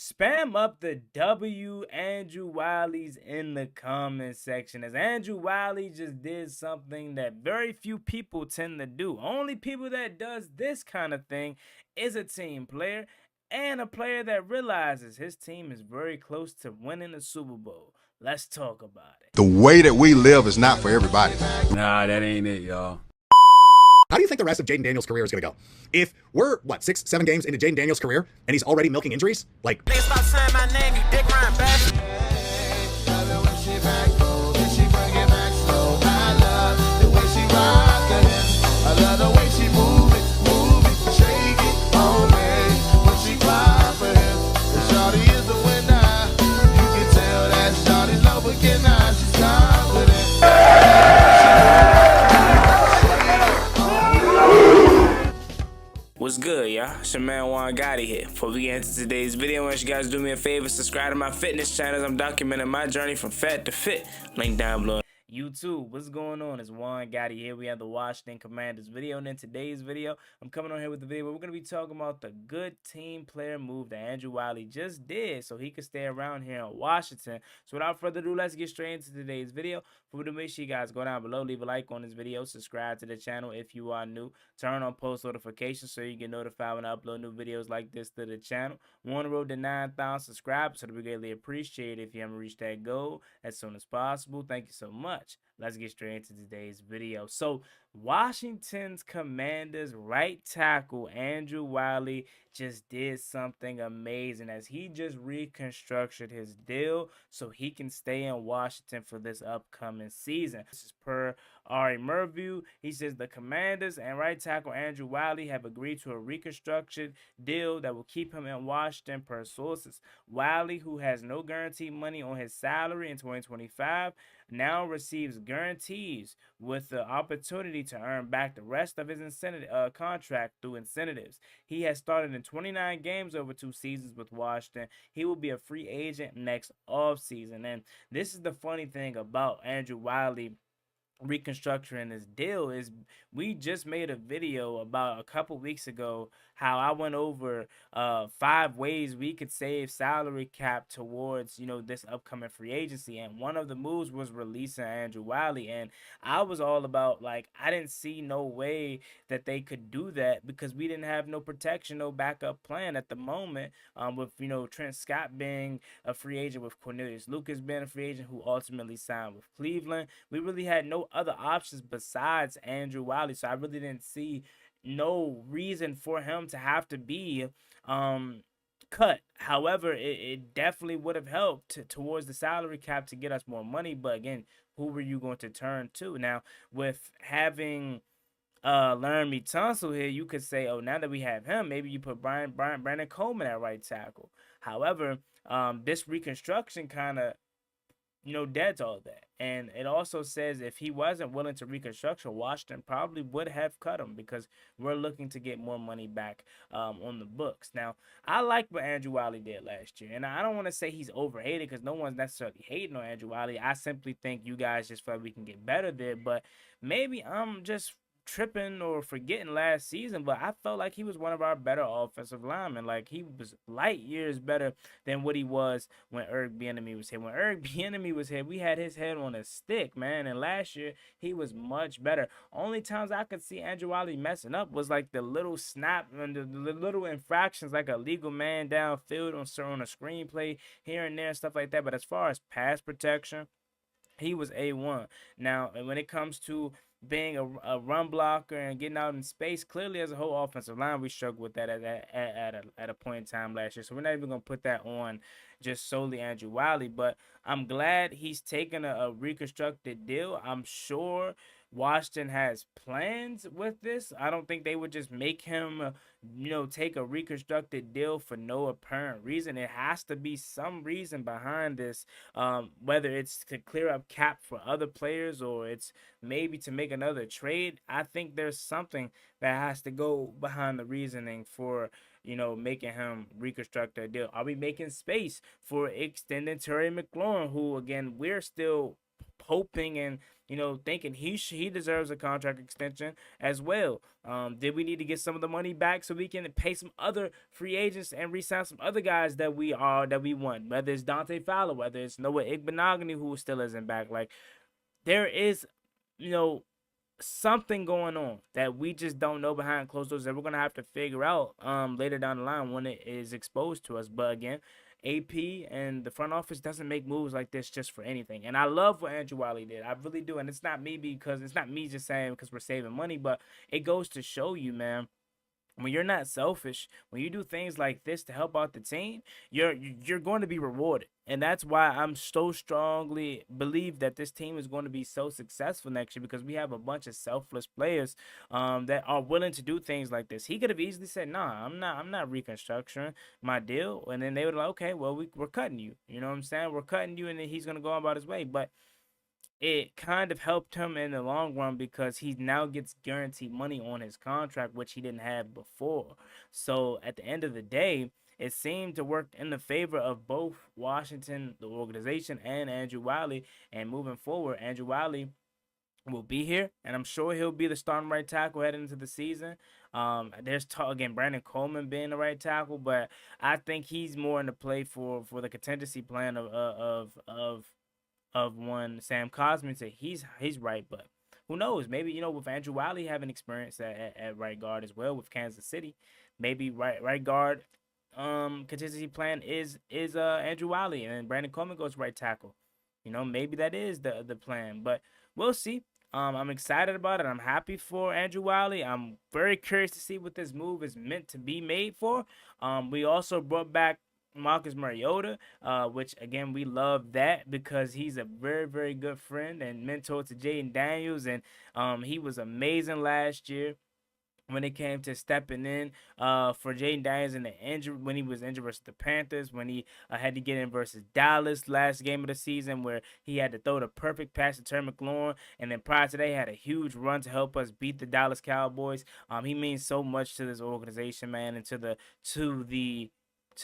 Spam up the W Andrew Wylie's in the comment section, as Andrew Wylie just did something that very few people tend to do. Only people that does this kind of thing is a team player and a player that realizes his team is very close to winning the Super Bowl. Let's talk about it. The way that we live is not for everybody. Nah, that ain't it, y'all. How do you think the rest of Jaden Daniels' career is going to go? If we're, 6, 7 games into Jaden Daniels' career and he's already milking injuries? Like, stop saying my name, you dick riding bastard. I love the way she move it, shake it on me. When she cry for him, and Shawty is the winner. You can tell that Shawty's no beginner, she's confident. What's good, y'all? It's your man Juangotti here. Before we get into today's video, I want you guys to do me a favor, subscribe to my fitness channels. I'm documenting my journey from fat to fit. Link down below. YouTube, what's going on? It's Juangotti here. We have the Washington Commanders video, and in today's video, I'm coming on here with the video where we're going to be talking about the good team player move that Andrew Wylie just did so he could stay around here in Washington. So without further ado, let's get straight into today's video. For to make sure you guys go down below, leave a like on this video, subscribe to the channel if you are new, turn on post notifications so you get notified when I upload new videos like this to the channel. We're on the road to 9,000 subscribers, so we greatly appreciate it if you haven't reached that goal as soon as possible. Thank you so much. Let's get straight into today's video. So Washington's Commanders right tackle Andrew Wylie just did something amazing as he just reconstructed his deal so he can stay in Washington for this upcoming season. This is per Ari Merview. He says the Commanders and right tackle Andrew Wylie have agreed to a reconstructed deal that will keep him in Washington per sources. Wylie, who has no guaranteed money on his salary in 2025, now receives guarantees with the opportunity to earn back the rest of his incentive contract through incentives. He has started in 29 games over 2 seasons with Washington. He will be a free agent next offseason. And this is the funny thing about Andrew Wylie reconstructing his deal is we just made a video about a couple weeks ago how I went over 5 ways we could save salary cap towards this upcoming free agency, and one of the moves was releasing Andrew Wylie. And I was all about, like, I didn't see no way that they could do that because we didn't have no protection, no backup plan at the moment, with Trent Scott being a free agent, with Cornelius Lucas being a free agent who ultimately signed with Cleveland. We really had no other options besides Andrew Wylie, so I really didn't see no reason for him to have to be cut. However, it definitely would have helped towards the salary cap to get us more money. But again, who were you going to turn to? Now, with having Laramie Tunsil here, you could say, oh, now that we have him, maybe you put Brandon Coleman at right tackle. However, this reconstruction kind of deads all that. And it also says if he wasn't willing to reconstruct, Washington probably would have cut him because we're looking to get more money back on the books. Now, I like what Andrew Wylie did last year, and I don't want to say he's overhated because no one's necessarily hating on Andrew Wylie. I simply think you guys just feel like we can get better there, but maybe I'm just tripping or forgetting last season, but I felt like he was one of our better offensive linemen. Like, he was light years better than what he was when Eric Bieniemy was here. When Eric Bieniemy was here, we had his head on a stick, man, and last year he was much better. Only times I could see Andrew Wylie messing up was like the little snap and the little infractions, like a legal man downfield on a screenplay here and there and stuff like that. But as far as pass protection, he was A1. Now, when it comes to being a run blocker and getting out in space, clearly as a whole offensive line, we struggled with that at a point in time last year. So we're not even going to put that on just solely Andrew Wylie. But I'm glad he's taken a reconstructed deal. I'm sure Washington has plans with this. I don't think they would just make him, take a reconstructed deal for no apparent reason. It has to be some reason behind this, whether it's to clear up cap for other players or it's maybe to make another trade. I think there's something that has to go behind the reasoning for making him reconstruct a deal. Are we making space for extending Terry McLaurin, who, again, we're still hoping and, thinking he deserves a contract extension as well. Did we need to get some of the money back so we can pay some other free agents and re-sign some other guys that we want? Whether it's Dante Fowler, whether it's Noah Igbenogany, who still isn't back. Like, there is, something going on that we just don't know behind closed doors that we're gonna have to figure out later down the line when it is exposed to us. But again, AP and the front office doesn't make moves like this just for anything. And I love what Andrew Wylie did. I really do. And it's not me just saying because we're saving money, but it goes to show you, man, when you're not selfish, when you do things like this to help out the team, you're going to be rewarded. And that's why I'm so strongly believe that this team is going to be so successful next year, because we have a bunch of selfless players that are willing to do things like this. He could have easily said, "Nah, I'm not reconstructing my deal," and then they would like, "Okay, well, we're cutting you." You know what I'm saying? We're cutting you, and then he's gonna go about his way. But it kind of helped him in the long run because he now gets guaranteed money on his contract, which he didn't have before. So at the end of the day, it seemed to work in the favor of both Washington, the organization, and Andrew Wylie. And moving forward, Andrew Wylie will be here, and I'm sure he'll be the starting right tackle heading into the season. There's talk again, Brandon Coleman being the right tackle, but I think he's more in the play for the contingency plan of when Sam Cosmi said he's right. But who knows? Maybe, with Andrew Wylie having experience at right guard as well with Kansas City, maybe right guard contingency plan is Andrew Wylie, and Brandon Coleman goes right tackle. Maybe that is the plan, but we'll see. I'm excited about it. I'm happy for Andrew Wylie. I'm very curious to see what this move is meant to be made for. We also brought back Marcus Mariota, which again, we love that because he's a very, very good friend and mentor to Jaden Daniels, and he was amazing last year when it came to stepping in for Jaden Daniels in the injury, when he was injured versus the Panthers, when he had to get in versus Dallas last game of the season, where he had to throw the perfect pass to Terry McLaurin, and then prior to that, he had a huge run to help us beat the Dallas Cowboys. He means so much to this organization, man, and to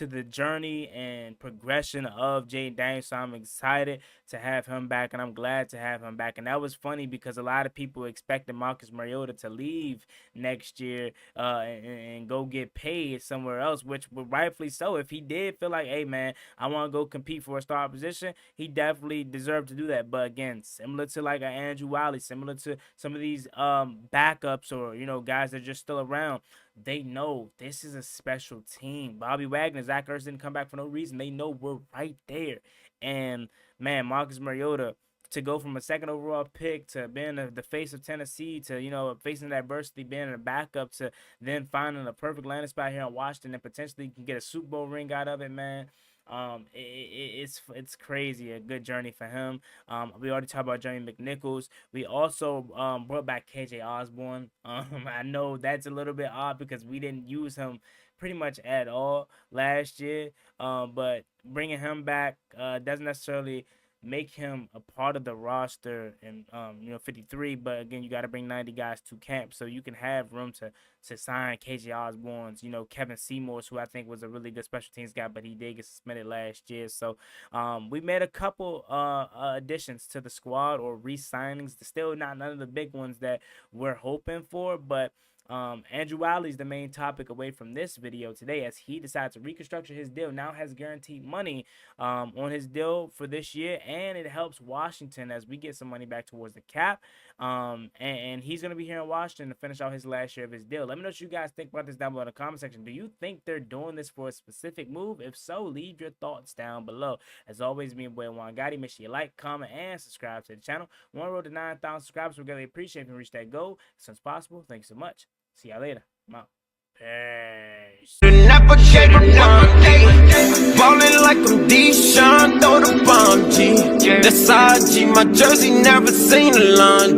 the journey and progression of Jaden Daniels. So I'm excited to have him back, and I'm glad to have him back. And that was funny because a lot of people expected Marcus Mariota to leave next year and go get paid somewhere else, which would rightfully so. If he did feel like, hey, man, I want to go compete for a star position, he definitely deserved to do that. But again, similar to like an Andrew Wylie, similar to some of these backups or, guys that are just still around, they know this is a special team. Bobby Wagner, Zach Ertz didn't come back for no reason. They know we're right there. And, man, Marcus Mariota, to go from a second overall pick to being the face of Tennessee to, facing adversity, being a backup, to then finding a perfect landing spot here in Washington and potentially can get a Super Bowl ring out of it, man. It's crazy, a good journey for him. We already talked about Jeremy McNichols. We also brought back KJ Osborne. I know that's a little bit odd because we didn't use him pretty much at all last year, but bringing him back doesn't necessarily make him a part of the roster in 53, but again, you got to bring 90 guys to camp so you can have room to sign KJ Osborne's, Kevin Seymour's, who I think was a really good special teams guy, but he did get suspended last year. So we made a couple additions to the squad or re-signings. Still not none of the big ones that we're hoping for, but Andrew Wylie is the main topic away from this video today, as he decides to reconstruct his deal. Now has guaranteed money on his deal for this year, and it helps Washington as we get some money back towards the cap. And he's going to be here in Washington to finish out his last year of his deal. Let me know what you guys think about this down below in the comment section. Do you think they're doing this for a specific move? If so, leave your thoughts down below. As always, me and boy Juan Gotti, make sure you like, comment, and subscribe to the channel. We're on the road to 9,000 subscribers. We really appreciate if you reach that goal as soon as possible. Thanks so much. See y'all later. I'm out. Peace. Never gave up on day. Ballin' like I'm Deshaun, throw the bomb, G. That's IG, my jersey never seen a lawn.